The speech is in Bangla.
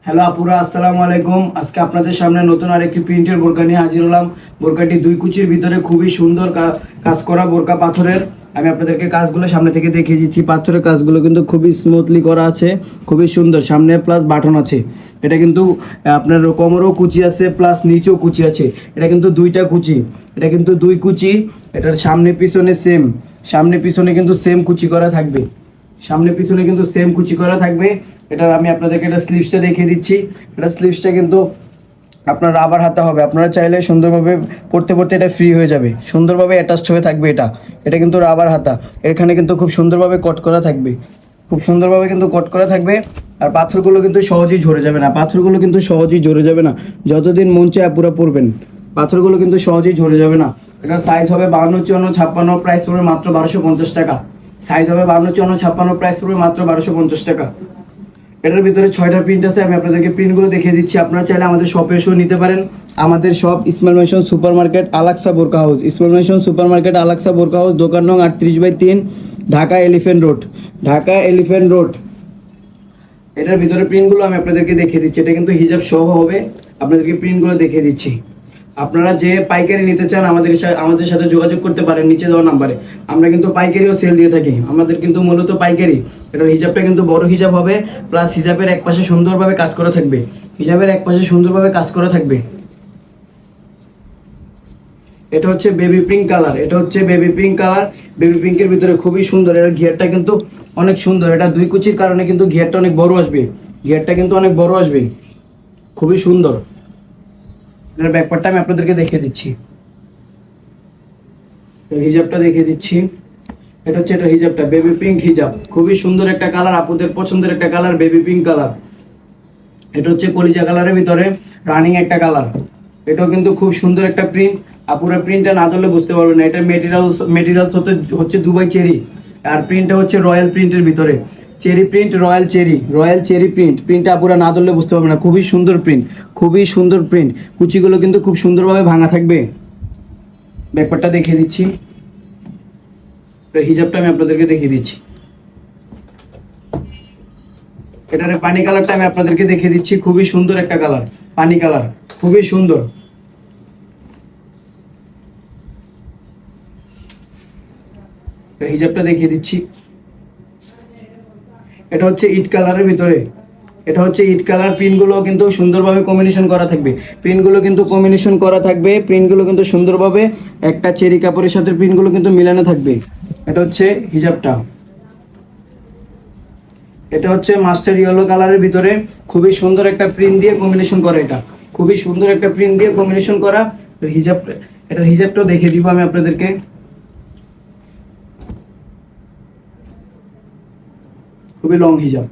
হ্যালো আপুরা, আসসালামু আলাইকুম। আজকে আপনাদের সামনে নতুন আরেকটি প্রিন্টের বোরকা নিয়ে হাজির হলাম। বোরকাটি দুই কুচির ভিতরে খুবই সুন্দর কাজ করা বোরকা পাথরের। আমি আপনাদেরকে কাজগুলো সামনে থেকে দেখিয়ে দিচ্ছি। পাথরের কাজগুলো কিন্তু খুবই স্মুথলি করা আছে, খুবই সুন্দর। সামনে প্লাস বাটন আছে। এটা কিন্তু আপনার কোমরও কুচি আছে প্লাস নিচেও কুচি আছে। এটা কিন্তু দুইটা কুচি, এটা কিন্তু দুই কুচি। এটার সামনে পিছনে সেম, সামনে পিছনে কিন্তু সেম কুচি করা থাকবে। সামনে পিছনে কিন্তু সেম কুচি করা থাকবে। এটা আমি আপনাদেরকে এটা স্লিভসটা দেখিয়ে দিচ্ছি। এটা স্লিভসটা কিন্তু আপনার রাবার হাতা হবে। আপনারা চাইলে সুন্দরভাবে পড়তে পড়তে এটা ফ্রি হয়ে যাবে, সুন্দরভাবে অ্যাটাচড হয়ে থাকবে। এটা এটা কিন্তু রাবার হাতা। এখানে কিন্তু খুব সুন্দরভাবে কট করা থাকবে, খুব সুন্দরভাবে কিন্তু কট করা থাকবে। আর পাথরগুলো কিন্তু সহজেই ঝরে যাবে না, পাথরগুলো কিন্তু সহজেই ঝরে যাবে না। যতদিন মন চায় পুরো পরবেন, পাথরগুলো কিন্তু সহজেই ঝরে যাবে না। এটার সাইজ হবে 52, 54, 56, প্রাইস পড়বে মাত্র 1250 টাকা। সাইজ হবে 52, 54, 56, প্রাইস পড়বে মাত্র 1250 টাকা। এটার ভিতরে 6টা প্রিন্ট আছে। আমি আপনাদেরকে প্রিন্টগুলো দেখিয়ে দিচ্ছি। আপনারা চাইলে আমাদের শপে এসেও নিতে পারেন। আমাদের shop Ismail mansion super market, আলাক্সা বোরকা house. Ismail mansion super market, আলাক্সা বোরকা হাউস, দোকান নং 38/3, Dhaka elephant road, Dhaka elephant road. এটার ভিতরে প্রিন্টগুলো আমি আপনাদেরকে দেখিয়ে দিচ্ছি। এটা কিন্তু হিজাব সহ হবে। আপনাদেরকে প্রিন্টগুলো দেখিয়ে দিচ্ছি। আপনারা যে পাইকারি নিতে চান আমাদের সাথে যোগাযোগ করতে পারেন নিচে দেওয়া নাম্বারে। আমরা কিন্তু পাইকারিও সেল দিয়ে থাকি। আমাদের কিন্তু মূলত পাইকারি। এটার হিজাবটা কিন্তু বড় হিজাব হবে, প্লাস হিজাবের এক পাশে সুন্দরভাবে কাজ করা থাকবে। হিজাবের এক পাশে সুন্দরভাবে কাজ করা থাকবে। এটা হচ্ছে বেবি পিঙ্ক কালার, এটা হচ্ছে বেবি পিঙ্ক কালার। বেবি পিঙ্কের ভিতরে খুবই সুন্দর। এটার ঘিয়ারটা কিন্তু অনেক সুন্দর। এটা দুই কুচির কারণে কিন্তু ঘিয়ারটা অনেক বড় আসবে। ঘিয়ারটা কিন্তু অনেক বড় আসবে, খুবই সুন্দর। এটার ব্যাকপার্টটা আমি আপনাদেরকে দেখিয়ে দিচ্ছি। হিজাবটা দেখিয়ে দিচ্ছি। এটা হচ্ছে এটা হিজাবটা, বেবি পিঙ্ক হিজাব। খুবই সুন্দর একটা কালার, আপুদের পছন্দের একটা কালার, বেবি পিঙ্ক কালার। এটা হচ্ছে কলিজা কালারের ভিতরে রানিং একটা কালার। এটাও কিন্তু খুব সুন্দর একটা প্রিন্ট। আপুরা প্রিন্টটা না ধরলে বুঝতে পারবেন না। এটা মেটেরিয়ালস হচ্ছে দুবাই চেরি। আর প্রিন্টটা হচ্ছে রয়্যাল প্রিন্টের ভিতরে cherry print, royal cherry print. প্রিন্টটা আপুরা না ধরলে বুঝতে পারবেন না। খুবই সুন্দর প্রিন্ট, খুবই সুন্দর প্রিন্ট। কুচিগুলো কিন্তু খুব সুন্দরভাবে ভাঙা থাকবে। ব্যাপারটা দেখিয়ে দিচ্ছি। হিজাবটা আমি আপনাদেরকে দেখিয়ে দিচ্ছি। এটার পানি কালারটা আমি আপনাদেরকে দেখিয়ে দিচ্ছি। খুবই সুন্দর একটা কালার, পানি কালার, খুবই সুন্দর। হিজাবটা দেখিয়ে দিচ্ছি। এটা হচ্ছে ইট কালারের ভিতরে, এটা হচ্ছে ইট কালার। প্রিন্টগুলো কিন্তু সুন্দরভাবে কম্বিনেশন করা থাকবে। প্রিন্টগুলো কিন্তু কম্বিনেশন করা থাকবে। প্রিন্টগুলো কিন্তু সুন্দরভাবে একটা চেরি কাপড়ের সাথে প্রিন্টগুলো কিন্তু মিলানো থাকবে। এটা হচ্ছে হিজাবটা। এটা হচ্ছে মাস্টার ইয়েলো কালারের ভিতরে খুবই সুন্দর একটা প্রিন্ট দিয়ে কম্বিনেশন করা। এটা খুবই সুন্দর একটা প্রিন্ট দিয়ে কম্বিনেশন করা। তো হিজাব, এটার হিজাবটাও দেখিয়ে দিব আমি আপনাদেরকে। খুবই লং হিজাব।